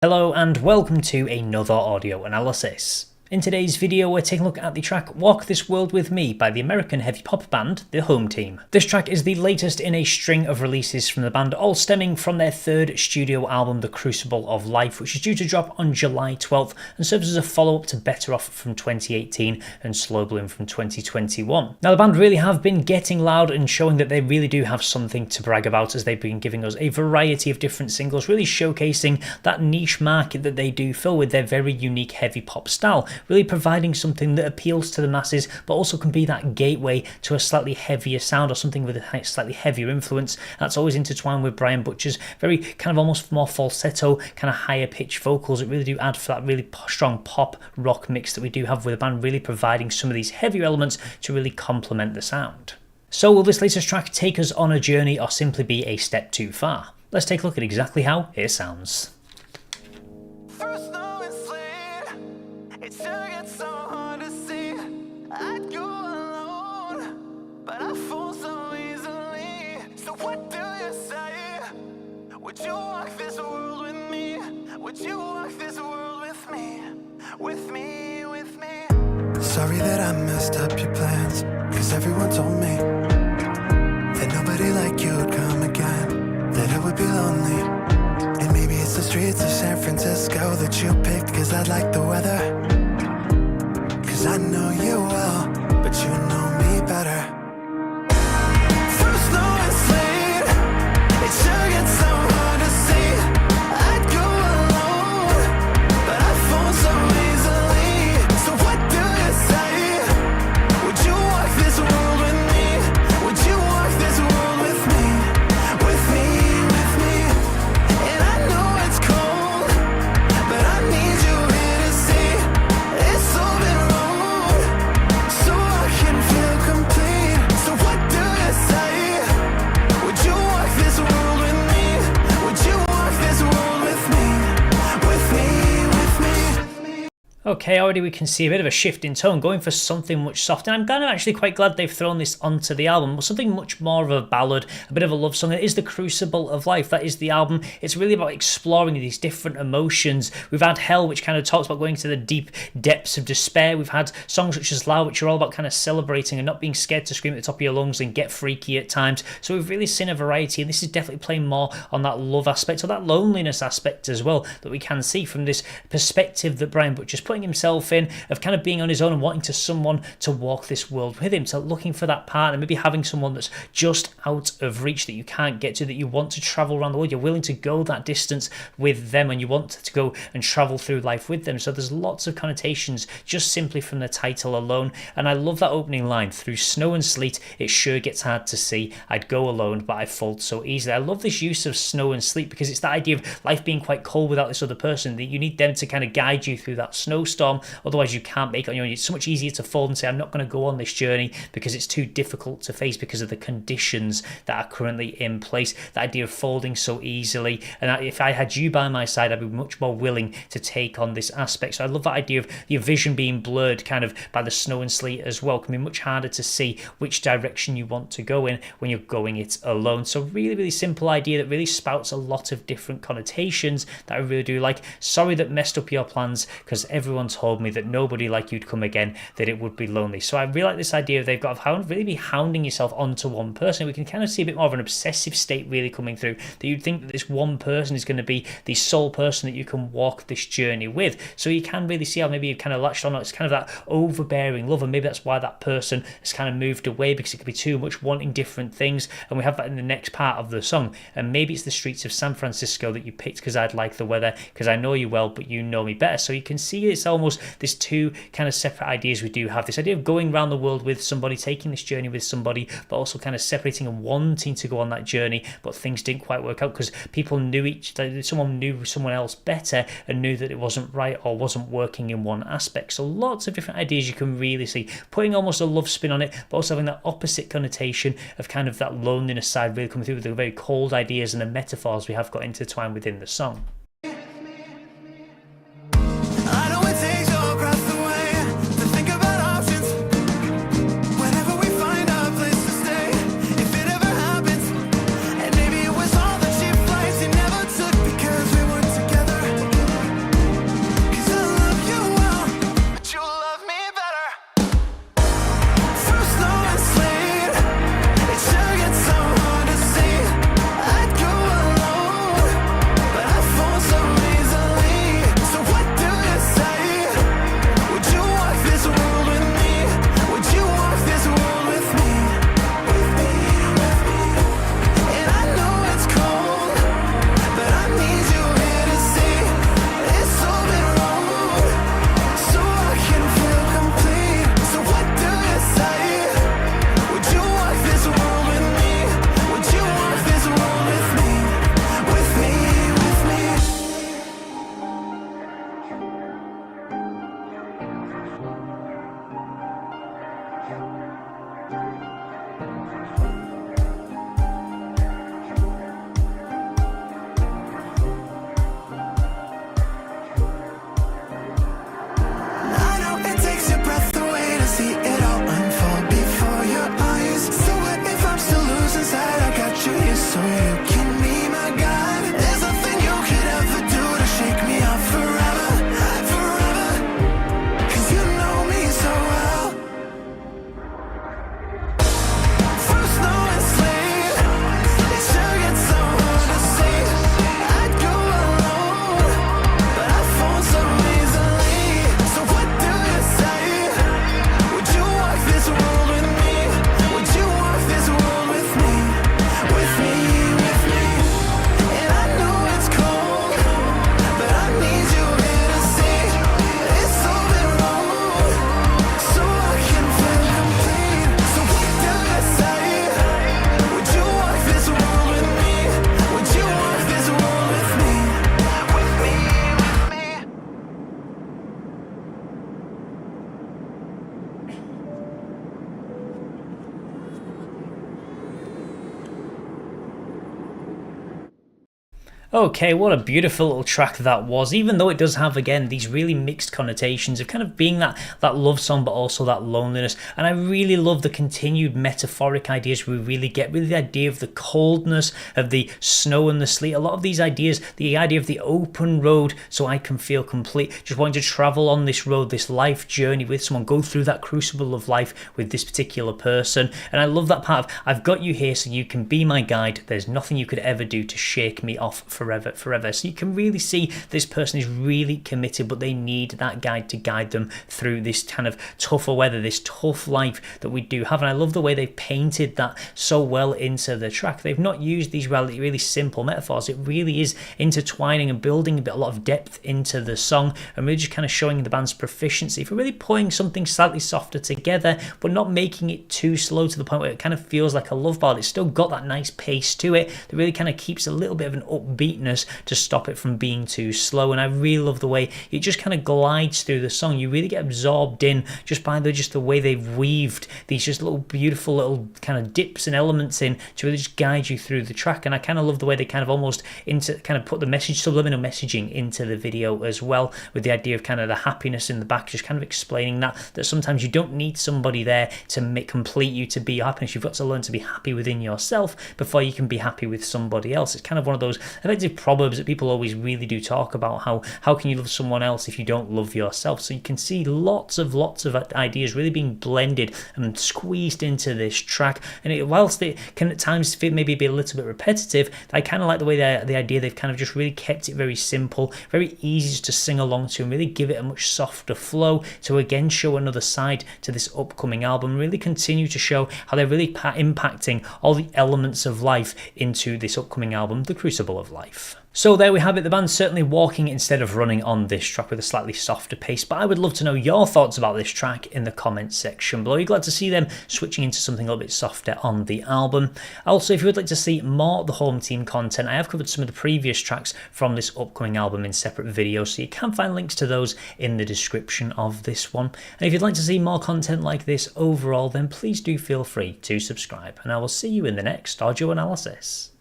Hello and welcome to another audio analysis. In today's video we're taking a look at the track Walk This World With Me by the American heavy pop band The Home Team. This track is the latest in a string of releases from the band, all stemming from their third studio album The Crucible of Life, which is due to drop on July 12th and serves as a follow-up to Better Off from 2018 and Slow Bloom from 2021. Now the band really have been getting loud and showing that they really do have something to brag about, as they've been giving us a variety of different singles, really showcasing that niche market that they do fill with their very unique heavy pop style, really providing something that appeals to the masses but also can be that gateway to a slightly heavier sound or something with a slightly heavier influence that's always intertwined with Brian Butcher's very kind of almost more falsetto, kind of higher pitched vocals. It really do add for that really strong pop rock mix that we do have with the band, really providing some of these heavier elements to really complement the sound. So will this latest track take us on a journey or simply be a step too far? Let's take a look at exactly how it sounds. Would you walk this world with me? Would you walk this world with me? With me, with me. Sorry that I messed up your plans, cause everyone told me that nobody like you would come again, that it would be lonely. And maybe it's the streets of San Francisco that you picked cause I like the weather. Cause I know you well, but you know me better. Through snow and sleet, it sure gets so hard to see. I'd go alone, but I fall so easily. So what do you say? Would you walk this world with me? Would you walk this world with me? With me, with me. And I know it's cold, but I need you here to see it's open road, so I can feel complete. So what do you say? Would you walk this world with me? Would you walk this world with me? With me, with me. Okay, already we can see a bit of a shift in tone, going for something much softer. And I'm kind of actually quite glad they've thrown this onto the album. Something much more of a ballad, a bit of a love song. It is The Crucible of Life. That is the album. It's really about exploring these different emotions. We've had Hell, which kind of talks about going to the deep depths of despair. We've had songs such as Loud, which are all about kind of celebrating and not being scared to scream at the top of your lungs and get freaky at times. So we've really seen a variety, and this is definitely playing more on that love aspect or that loneliness aspect as well, that we can see from this perspective that Brian Butcher's putting himself in, of kind of being on his own and wanting someone to walk this world with him, so looking for that partner, maybe having someone that's just out of reach that you can't get to, that you want to travel around the world, you're willing to go that distance with them and you want to go and travel through life with them. So there's lots of connotations just simply from the title alone, and I love that opening line, through snow and sleet it sure gets hard to see, I'd go alone but I fold so easily. I love this use of snow and sleet because it's that idea of life being quite cold without this other person, that you need them to kind of guide you through that snowstorm, otherwise you can't make it on your own. It's so much easier to fold and say I'm not going to go on this journey because it's too difficult to face because of the conditions that are currently in place. The idea of folding so easily, and if I had you by my side I'd be much more willing to take on this aspect. So I love that idea of your vision being blurred kind of by the snow and sleet as well. It can be much harder to see which direction you want to go in when you're going it alone. So really simple idea that really spouts a lot of different connotations that I really do like. Sorry that messed up your plans because everyone told me that nobody like you'd come again, that it would be lonely. So I really like this idea they've got of how really be hounding yourself onto one person. We can kind of see a bit more of an obsessive state really coming through, that you'd think that this one person is going to be the sole person that you can walk this journey with. So you can really see how maybe you've kind of latched on, it's kind of that overbearing love, and maybe that's why that person has kind of moved away, because it could be too much wanting different things. And we have that in the next part of the song, and maybe it's the streets of San Francisco that you picked because I'd like the weather, because I know you well but you know me better. So you can see it's almost this two kind of separate ideas we do have. This idea of going around the world with somebody, taking this journey with somebody, but also kind of separating and wanting to go on that journey, but things didn't quite work out because people someone knew someone else better and knew that it wasn't right or wasn't working in one aspect. So lots of different ideas you can really see, putting almost a love spin on it, but also having that opposite connotation of kind of that loneliness side really coming through with the very cold ideas and the metaphors we have got intertwined within the song. Because we weren't together. Okay, what a beautiful little track that was, even though it does have, again, these really mixed connotations of kind of being that love song, but also that loneliness. And I really love the continued metaphoric ideas we really get, really the idea of the coldness, of the snow and the sleet. A lot of these ideas, the idea of the open road so I can feel complete, just wanting to travel on this road, this life journey with someone, go through that crucible of life with this particular person. And I love that part of, I've got you here so you can be my guide. There's nothing you could ever do to shake me off forever. So you can really see this person is really committed, but they need that guide to guide them through this kind of tougher weather, this tough life that we do have. And I love the way they've painted that so well into the track. They've not used these really simple metaphors. It really is intertwining and building a lot of depth into the song, and really just kind of showing the band's proficiency for really putting something slightly softer together, but not making it too slow to the point where it kind of feels like a love ballad. It's still got that nice pace to it that really kind of keeps a little bit of an upbeatness to stop it from being too slow. And I really love the way it just kind of glides through the song. You really get absorbed in just by the way they've weaved these just little beautiful little kind of dips and elements in to really just guide you through the track. And I kind of love the way they kind of almost put the message, subliminal messaging into the video as well, with the idea of kind of the happiness in the back, just kind of explaining that sometimes you don't need somebody there to complete you to be your happiness. You've got to learn to be happy within yourself before you can be happy with somebody else. It's kind of one of those effective proverbs that people always really do talk about, how can you love someone else if you don't love yourself. So you can see lots of ideas really being blended and squeezed into this track. And whilst it can at times maybe be a little bit repetitive, I kind of like the way the idea they've kind of just really kept it very simple, very easy to sing along to, and really give it a much softer flow to again show another side to this upcoming album, really continue to show how they're really impacting all the elements of life into this upcoming album, The Crucible of Life. So there we have it, the band's certainly walking instead of running on this track with a slightly softer pace, but I would love to know your thoughts about this track in the comments section below. You're glad to see them switching into something a little bit softer on the album. Also, if you would like to see more of the Home Team content, I have covered some of the previous tracks from this upcoming album in separate videos, so you can find links to those in the description of this one. And if you'd like to see more content like this overall, then please do feel free to subscribe, and I will see you in the next audio analysis.